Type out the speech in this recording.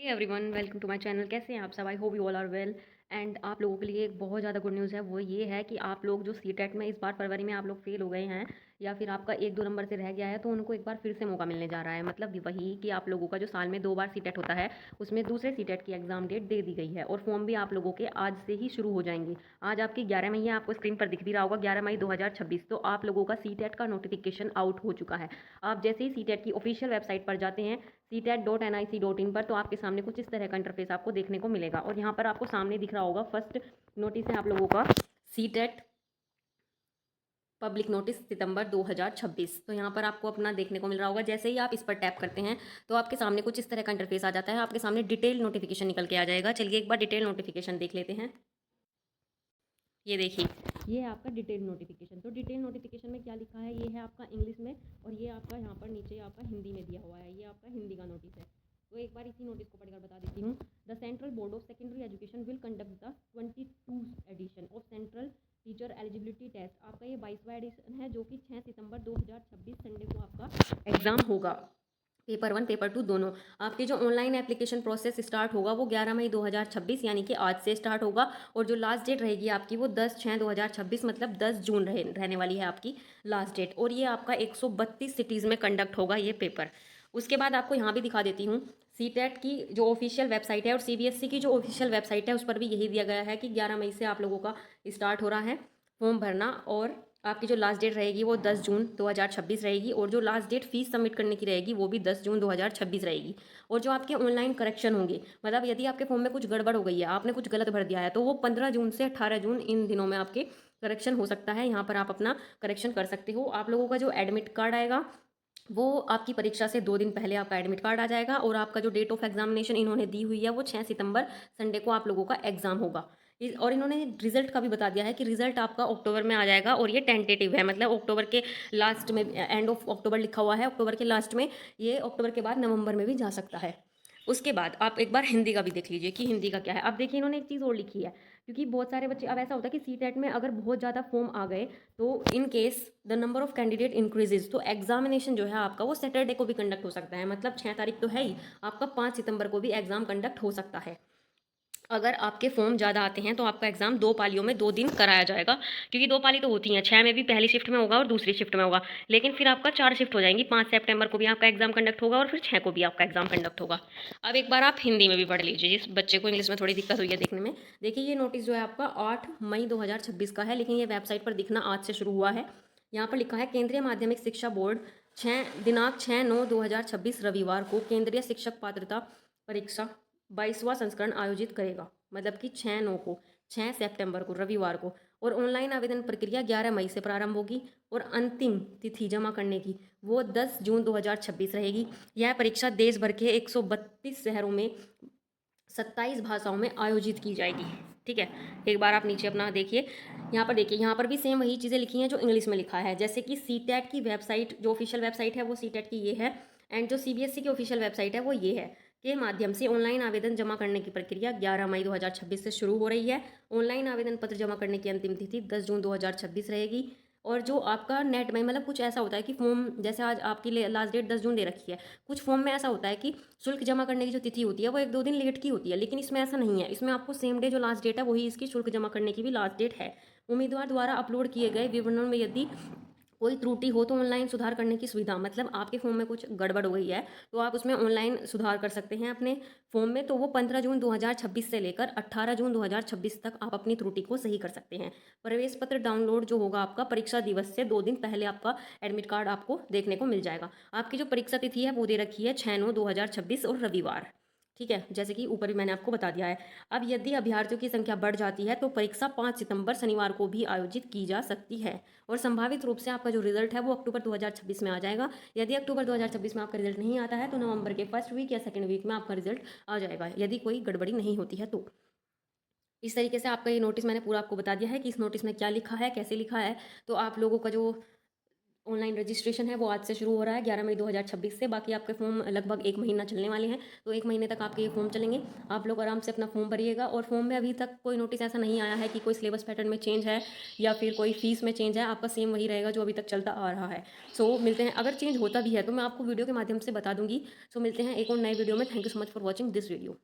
Everyone, welcome to my channel. कैसे हैं आप सब? I hope you all are well. And आप लोगों के लिए एक बहुत ज़्यादा गुड न्यूज़ है, वो ये है कि आप लोग जो सीटेट में इस बार फरवरी में आप लोग फेल हो गए हैं या फिर आपका 1-2 नंबर से रह गया है, तो उनको एक बार फिर से मौका मिलने जा रहा है। मतलब वही कि आप लोगों का जो साल में 2 बार सीटेट होता है, उसमें दूसरे सीटेट की एग्ज़ाम डेट दे दी गई है और फॉर्म भी आप लोगों के आज से ही शुरू हो जाएंगे। आज आपकी 11 मई है, आपको स्क्रीन पर दिख भी रहा होगा 11 मई 2026। तो आप लोगों का सीटेट का नोटिफिकेशन आउट हो चुका है। आप जैसे ही सीटेट की ऑफिशियल वेबसाइट पर जाते हैं ctet.nic.in पर, तो आपके सामने कुछ इस तरह का इंटरफेस आपको देखने को मिलेगा और यहाँ पर आपको सामने दिख रहा होगा फर्स्ट नोटिस है आप लोगों का, सीटेट पब्लिक नोटिस सितंबर 2026। तो यहाँ पर आपको अपना देखने को मिल रहा होगा। जैसे ही आप इस पर टैप करते हैं तो आपके सामने कुछ इस तरह का इंटरफेस आ जाता है। आपके सामने डिटेल नोटिफिकेशन निकल के आ जाएगा। चलिए एक बार डिटेल नोटिफिकेशन देख लेते हैं। ये देखिए, ये है आपका डिटेल नोटिफिकेशन। तो डिटेल नोटिफिकेशन में क्या लिखा है, ये है आपका इंग्लिश में और ये आपका यहाँ पर नीचे आपका हिंदी में दिया हुआ है। ये आपका हिंदी का नोटिस है। तो एक बार इसी नोटिस को पढ़कर बता देती हूँ। The Central Board of Secondary Education will conduct the 22 edition of Central Teacher Eligibility Test. आपका ये 22वां एडिशन है, जो कि 6 सितंबर 2026 संडे को आपका एग्ज़ाम होगा। पेपर 1 पेपर 2 दोनों। आपकी जो ऑनलाइन एप्लीकेशन प्रोसेस स्टार्ट होगा वो 11 मई 2026 यानी कि आज से स्टार्ट होगा और जो लास्ट डेट रहेगी आपकी वो 10/6/2026 मतलब 10 जून रहने वाली है आपकी लास्ट डेट। और ये आपका 132 सिटीज़ में कंडक्ट होगा ये पेपर। उसके बाद आपको यहाँ भी दिखा देती हूँ, सीटेट की जो ऑफिशियल वेबसाइट है और सीबीएसई की जो ऑफिशियल वेबसाइट है उस पर भी यही दिया गया है कि 11 मई से आप लोगों का स्टार्ट हो रहा है फॉर्म भरना और आपकी जो लास्ट डेट रहेगी वो 10 जून 2026 रहेगी और जो लास्ट डेट फीस सबमिट करने की रहेगी वो भी 10 जून 2026 रहेगी। और जो आपके ऑनलाइन करेक्शन होंगे, मतलब यदि आपके फॉर्म में कुछ गड़बड़ हो गई है, आपने कुछ गलत भर दिया है, तो वो 15 जून से 18 जून इन दिनों में आपके करेक्शन हो सकता है। यहाँ पर आप अपना करेक्शन कर सकते हो। आप लोगों का जो एडमिट कार्ड आएगा वो आपकी परीक्षा से 2 दिन पहले आपका एडमिट कार्ड आ जाएगा और आपका जो डेट ऑफ एग्जामिनेशन इन्होंने दी हुई है वो 6 सितंबर संडे को आप लोगों का एग्जाम होगा। और इन्होंने रिजल्ट का भी बता दिया है कि रिजल्ट आपका अक्टूबर में आ जाएगा और ये टेंटेटिव है, मतलब अक्टूबर के लास्ट में, एंड ऑफ अक्टूबर लिखा हुआ है, अक्टूबर के लास्ट में। ये अक्टूबर के बाद नवंबर में भी जा सकता है। उसके बाद आप एक बार हिंदी का भी देख लीजिए कि हिंदी का क्या है। अब देखिए, इन्होंने एक चीज़ और लिखी है, क्योंकि बहुत सारे बच्चे, अब ऐसा होता है कि सीटेट में अगर बहुत ज़्यादा फॉर्म आ गए तो in case the number of candidate increases, तो एग्जामिनेशन जो है आपका वो सैटरडे को भी कंडक्ट हो सकता है। मतलब 6 तारीख तो है ही, आपका 5 सितंबर को भी एग्जाम कंडक्ट हो सकता है। अगर आपके फॉर्म ज़्यादा आते हैं तो आपका एग्जाम 2 पालियों में 2 दिन कराया जाएगा, क्योंकि 2 पाली तो होती हैं। 6 में भी पहली शिफ्ट में होगा और दूसरी शिफ्ट में होगा, लेकिन फिर आपका 4 शिफ्ट हो जाएंगी। 5 सितंबर को भी आपका एग्जाम कंडक्ट होगा और फिर 6 को भी आपका एग्जाम कंडक्ट होगा। अब एक बार आप हिंदी में भी पढ़ लीजिए, जिस बच्चे को इंग्लिश में थोड़ी दिक्कत हुई है देखने में। देखिए, ये नोटिस जो है आपका 8 मई 2026 का है, लेकिन ये वेबसाइट पर दिखना आज से शुरू हुआ है। यहाँ पर लिखा है, केंद्रीय माध्यमिक शिक्षा बोर्ड 6 दिनांक 6/9/2026 रविवार को केंद्रीय शिक्षक पात्रता परीक्षा 22वां संस्करण आयोजित करेगा। मतलब कि 6/9 को, 6 सितंबर को रविवार को। और ऑनलाइन आवेदन प्रक्रिया 11 मई से प्रारंभ होगी और अंतिम तिथि जमा करने की वो 10 जून 2026 रहेगी। यह परीक्षा देश भर के 132 शहरों में 27 भाषाओं में आयोजित की जाएगी। ठीक है, एक बार आप नीचे अपना देखिए, यहाँ पर देखिए, यहाँ पर भी सेम वही चीज़ें लिखी हैं जो इंग्लिश में लिखा है। जैसे कि सीटेट की वेबसाइट, जो ऑफिशियल वेबसाइट है वो सीटेट की ये है, एंड जो सीबीएसई की ऑफिशियल वेबसाइट है वो ये है। के माध्यम से ऑनलाइन आवेदन जमा करने की प्रक्रिया 11 मई 2026 से शुरू हो रही है। ऑनलाइन आवेदन पत्र जमा करने की अंतिम तिथि 10 जून 2026 रहेगी। और जो आपका नेट में, मतलब कुछ ऐसा होता है कि फॉर्म, जैसे आज आपकी लास्ट डेट 10 जून दे रखी है, कुछ फॉर्म में ऐसा होता है कि शुल्क जमा करने की जो तिथि होती है वो 1-2 दिन लेट की होती है, लेकिन इसमें ऐसा नहीं है। इसमें आपको सेम डे जो लास्ट डेट है वही इसकी शुल्क जमा करने की भी लास्ट डेट है। उम्मीदवार द्वारा अपलोड किए गए विवरणों में यदि कोई त्रुटि हो तो ऑनलाइन सुधार करने की सुविधा, मतलब आपके फॉर्म में कुछ गड़बड़ हो गई है तो आप उसमें ऑनलाइन सुधार कर सकते हैं अपने फॉर्म में। तो वो 15 जून 2026 से लेकर 18 जून 2026 तक आप अपनी त्रुटि को सही कर सकते हैं। प्रवेश पत्र डाउनलोड जो होगा आपका परीक्षा दिवस से 2 दिन पहले आपका एडमिट कार्ड आपको देखने को मिल जाएगा। आपकी जो परीक्षा तिथि है वो दे रखी है 6/9/2026 और रविवार। ठीक है, जैसे कि ऊपर भी मैंने आपको बता दिया है। अब यदि अभ्यर्थियों की संख्या बढ़ जाती है तो परीक्षा 5 सितंबर शनिवार को भी आयोजित की जा सकती है और संभावित रूप से आपका जो रिजल्ट है वो अक्टूबर 2026 में आ जाएगा। यदि अक्टूबर 2026 में आपका रिजल्ट नहीं आता है तो नवंबर के फर्स्ट वीक या सेकंड वीक में आपका रिजल्ट आ जाएगा, यदि कोई गड़बड़ी नहीं होती है तो। इस तरीके से आपका ये नोटिस मैंने पूरा आपको बता दिया है कि इस नोटिस में क्या लिखा है, कैसे लिखा है। तो आप लोगों का जो ऑनलाइन रजिस्ट्रेशन है वो आज से शुरू हो रहा है 11 मई 2026 से। बाकी आपके फॉर्म लगभग 1 महीना चलने वाले हैं, तो 1 महीने तक आपके ये फॉर्म चलेंगे। आप लोग आराम से अपना फॉर्म भरिएगा और फॉर्म में अभी तक कोई नोटिस ऐसा नहीं आया है कि कोई सिलेबस पैटर्न में चेंज है या फिर कोई फीस में चेंज है। आपका सेम वही रहेगा जो अभी तक चलता आ रहा है। सो मिलते हैं, अगर चेंज होता भी है तो मैं आपको वीडियो के माध्यम से बता दूंगी। सो मिलते हैं एक और नए वीडियो में। Thank you so much for watching this video.